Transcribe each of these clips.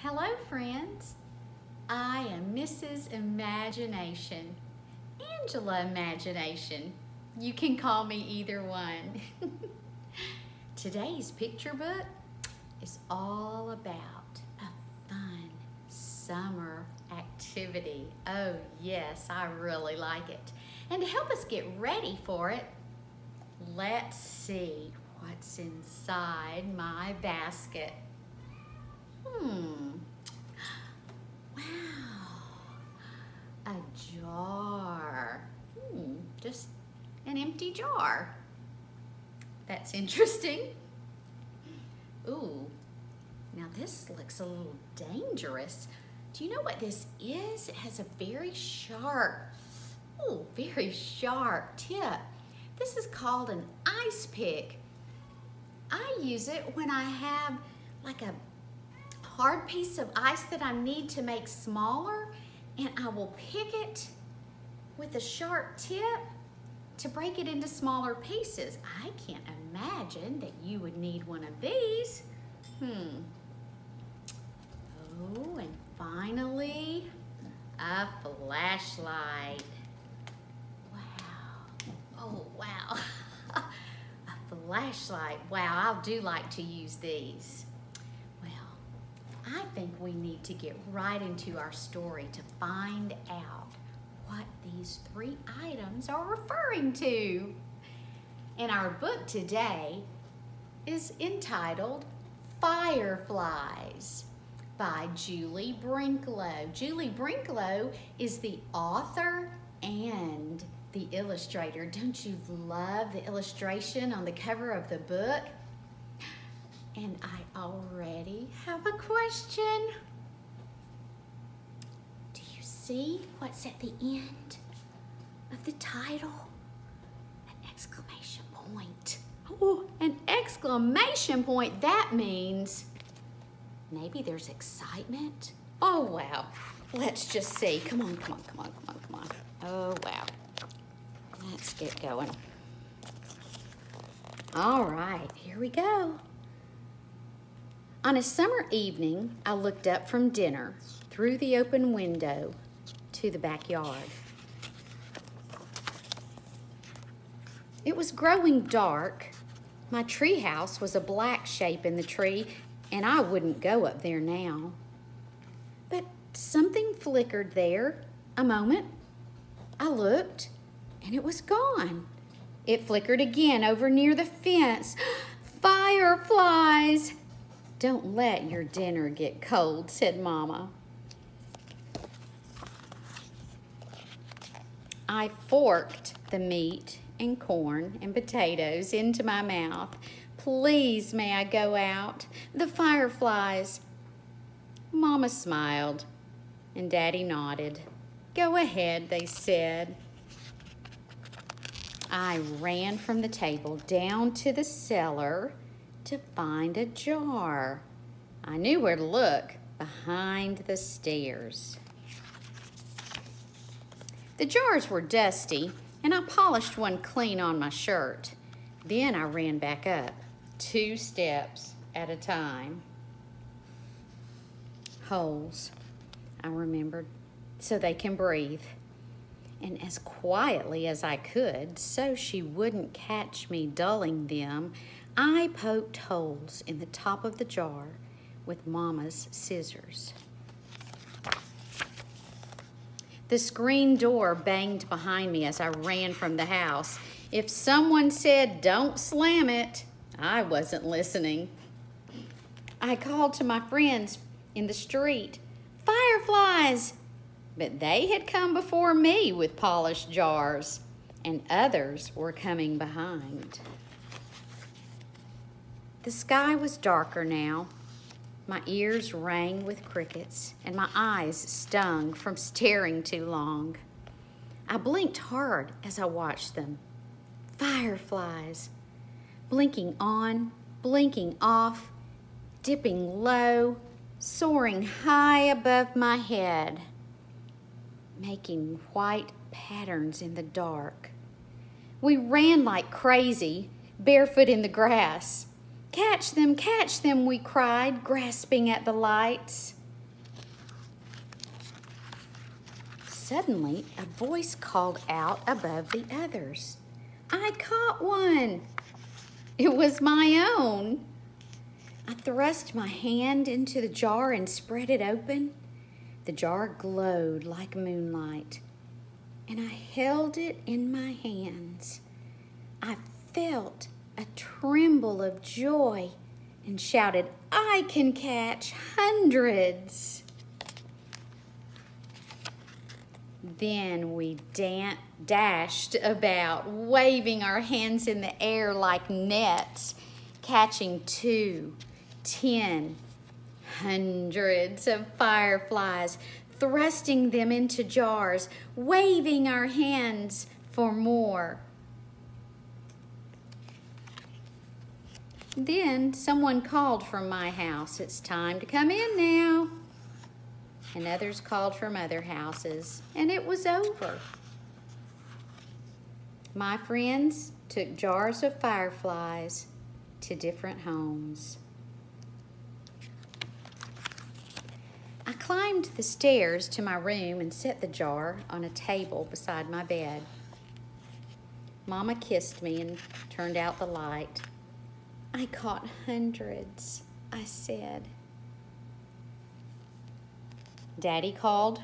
Hello friends, I am Mrs. Imagination, Angela Imagination. You can call me either one. Today's picture book is all about a fun summer activity. Oh yes, I really like it. And to help us get ready for it, let's see what's inside my basket. Wow, a jar. Just an empty jar. That's interesting. Ooh, now this looks a little dangerous. Do you know what this is? It has a very sharp tip. This is called an ice pick. I use it when I have like a hard piece of ice that I need to make smaller, and I will pick it with a sharp tip to break it into smaller pieces. I can't imagine that you would need one of these. Oh, and finally, a flashlight. Wow. Oh, wow. A flashlight. Wow, I do like to use these. I think we need to get right into our story to find out what these three items are referring to. And our book today is entitled Fireflies by Julie Brinkloe. Julie Brinkloe is the author and the illustrator. Don't you love the illustration on the cover of the book? And I already have a question. Do you see what's at the end of the title? An exclamation point. Oh, an exclamation point. That means maybe there's excitement. Oh, wow. Let's just see. Come on. Oh, wow. Let's get going. All right, here we go. On a summer evening, I looked up from dinner through the open window to the backyard. It was growing dark. My treehouse was a black shape in the tree, and I wouldn't go up there now. But something flickered there a moment. I looked, and it was gone. It flickered again over near the fence. Fireflies! Don't let your dinner get cold, said Mama. I forked the meat and corn and potatoes into my mouth. Please, may I go out? The fireflies. Mama smiled and Daddy nodded. Go ahead, they said. I ran from the table down to the cellar to find a jar. I knew where to look, behind the stairs. The jars were dusty, and I polished one clean on my shirt. Then I ran back up, 2 steps at a time. Holes, I remembered, so they can breathe. And as quietly as I could, so she wouldn't catch me dulling them, I poked holes in the top of the jar with Mama's scissors. The screen door banged behind me as I ran from the house. If someone said, "Don't slam it," I wasn't listening. I called to my friends in the street, "Fireflies!" But they had come before me with polished jars, and others were coming behind. The sky was darker now. My ears rang with crickets, and my eyes stung from staring too long. I blinked hard as I watched them. Fireflies, blinking on, blinking off, dipping low, soaring high above my head, making white patterns in the dark. We ran like crazy, barefoot in the grass. Catch them, we cried, grasping at the lights. Suddenly, a voice called out above the others. I caught one. It was my own. I thrust my hand into the jar and spread it open. The jar glowed like moonlight, and I held it in my hands. I felt a tremble of joy and shouted, I can catch hundreds. Then we dashed about, waving our hands in the air like nets, catching 2, 10, hundreds of fireflies, thrusting them into jars, waving our hands for more. Then someone called from my house, it's time to come in now. And others called from other houses, and it was over. My friends took jars of fireflies to different homes. I climbed the stairs to my room and set the jar on a table beside my bed. Mama kissed me and turned out the light. I caught hundreds, I said. Daddy called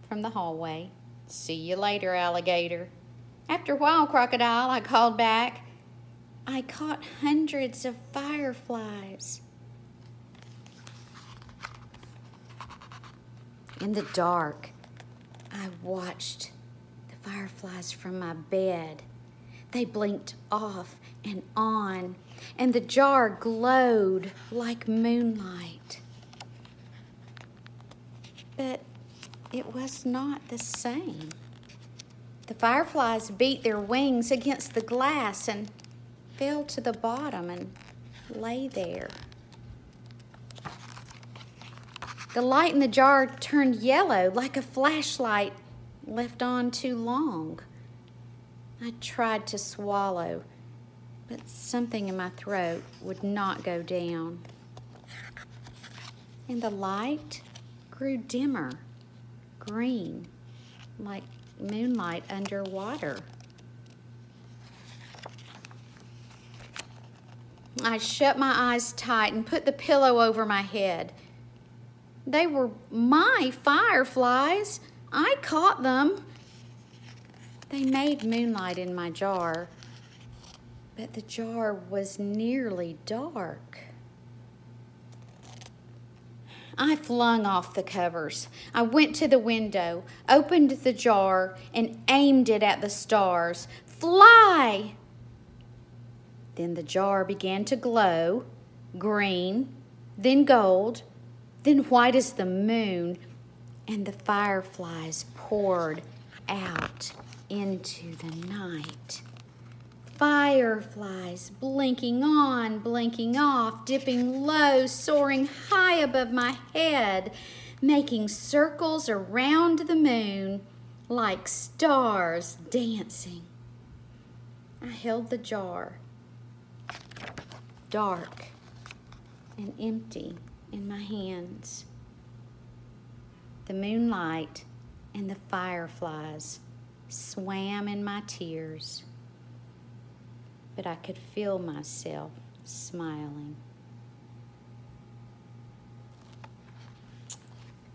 from the hallway. See you later, alligator. After a while, crocodile, I called back. I caught hundreds of fireflies. In the dark, I watched the fireflies from my bed. They blinked off and on, and the jar glowed like moonlight. But it was not the same. The fireflies beat their wings against the glass and fell to the bottom and lay there. The light in the jar turned yellow like a flashlight left on too long. I tried to swallow, but something in my throat would not go down. And the light grew dimmer, green, like moonlight underwater. I shut my eyes tight and put the pillow over my head. They were my fireflies. I caught them. They made moonlight in my jar, but the jar was nearly dark. I flung off the covers. I went to the window, opened the jar, and aimed it at the stars. Fly! Then the jar began to glow, green, then gold, then white as the moon, and the fireflies poured out into the night. Fireflies blinking on, blinking off, dipping low, soaring high above my head, making circles around the moon like stars dancing. I held the jar, dark and empty, in my hands. The moonlight and the fireflies swam in my tears, but I could feel myself smiling.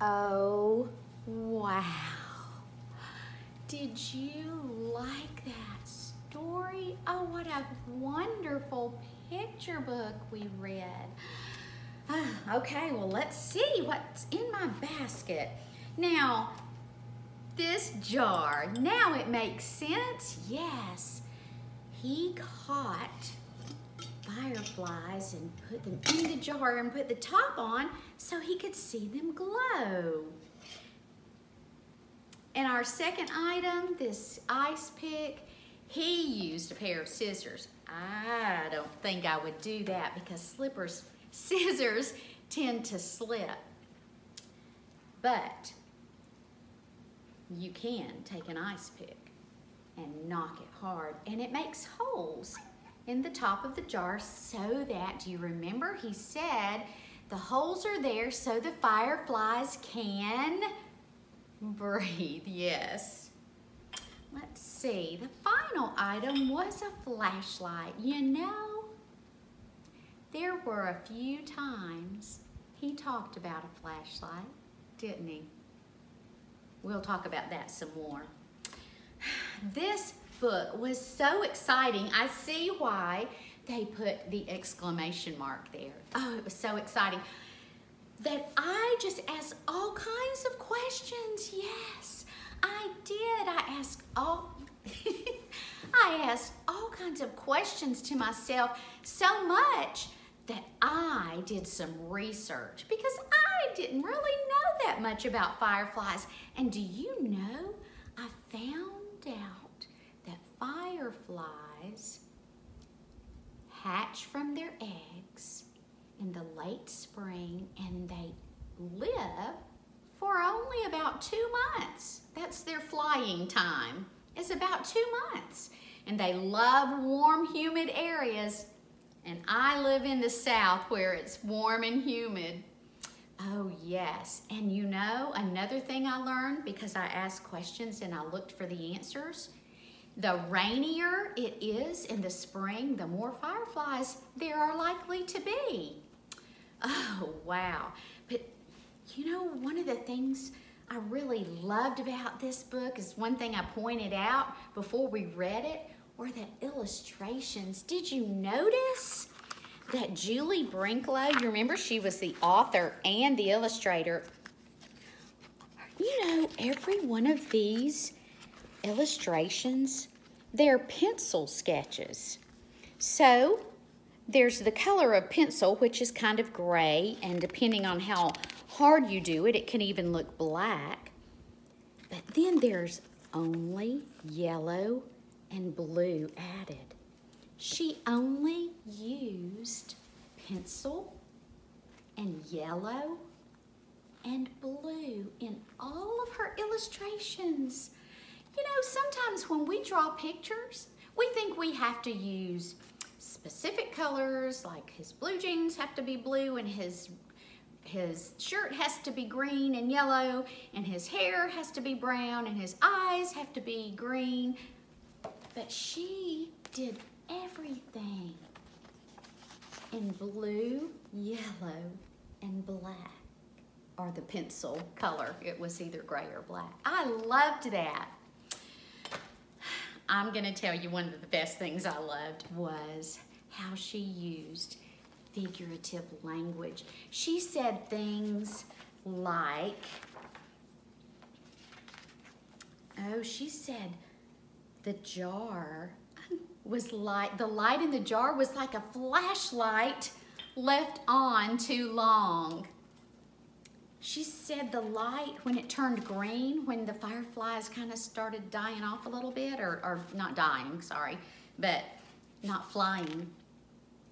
Oh, wow. Did you like that story? Oh, what a wonderful picture book we read. Okay, well, let's see what's in my basket. Now, this jar, now it makes sense. Yes, he caught fireflies and put them in the jar and put the top on so he could see them glow. And our second item, this ice pick, he used a pair of scissors. I don't think I would do that because scissors tend to slip. But you can take an ice pick and knock it hard, and it makes holes in the top of the jar so that, do you remember he said the holes are there so the fireflies can Breathe, yes. Let's see, the final item was a flashlight. You know, there were a few times he talked about a flashlight, didn't he? We'll talk about that some more. This book was so exciting. I see why they put the exclamation mark there. Oh, it was so exciting that I just asked all kinds of questions. Yes, I did. I asked all kinds of questions to myself, so much that I did some research because I didn't really know that much about fireflies. And do you know, I found out that fireflies hatch from their eggs in the late spring and they live for only about 2 months. That's their flying time. It's about 2 months. And they love warm, humid areas. And I live in the South where it's warm and humid. Oh yes, and you know, another thing I learned because I asked questions and I looked for the answers, the rainier it is in the spring, the more fireflies there are likely to be. Oh, wow. But you know, one of the things I really loved about this book is one thing I pointed out before we read it were the illustrations. Did you notice that Julie Brinkloe, you remember she was the author and the illustrator. You know, every one of these illustrations, they're pencil sketches. So there's the color of pencil, which is kind of gray, and depending on how hard you do it, it can even look black. But then there's only yellow and blue added. She only used pencil and yellow and blue in all of her illustrations. You know, sometimes when we draw pictures, we think we have to use specific colors, like his blue jeans have to be blue and his shirt has to be green and yellow and his hair has to be brown and his eyes have to be green. But she did everything in blue, yellow, and black, or the pencil color. It was either gray or black. I loved that. I'm gonna tell you one of the best things I loved was how she used figurative language. She said things like, she said the jar was like, the light in the jar was like a flashlight left on too long. She said the light, when it turned green, when the fireflies kind of started dying off a little bit, or not dying, sorry, but not flying,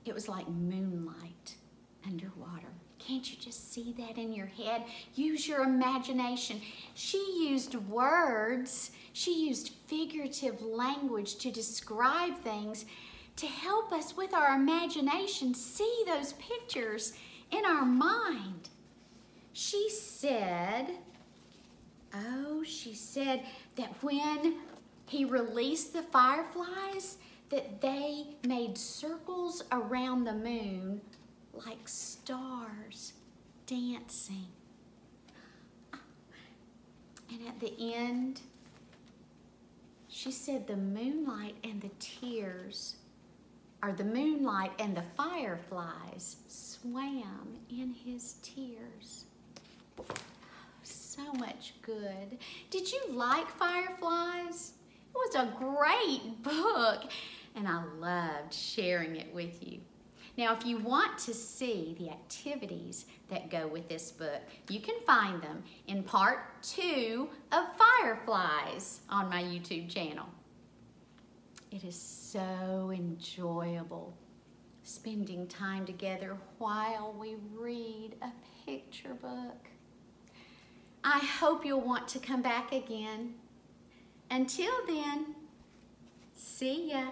it was like moonlight underwater. Can't you just see that in your head? Use your imagination. She used words, she used figurative language to describe things to help us with our imagination see those pictures in our mind. She said, she said that when he released the fireflies, that they made circles around the moon like stars dancing. And at the end, she said the moonlight and the tears, or the moonlight and the fireflies swam in his tears. So much good. Did you like Fireflies? It was a great book, and I loved sharing it with you. Now, if you want to see the activities that go with this book, you can find them in part 2 of Fireflies on my YouTube channel. It is so enjoyable spending time together while we read a picture book. I hope you'll want to come back again. Until then, see ya.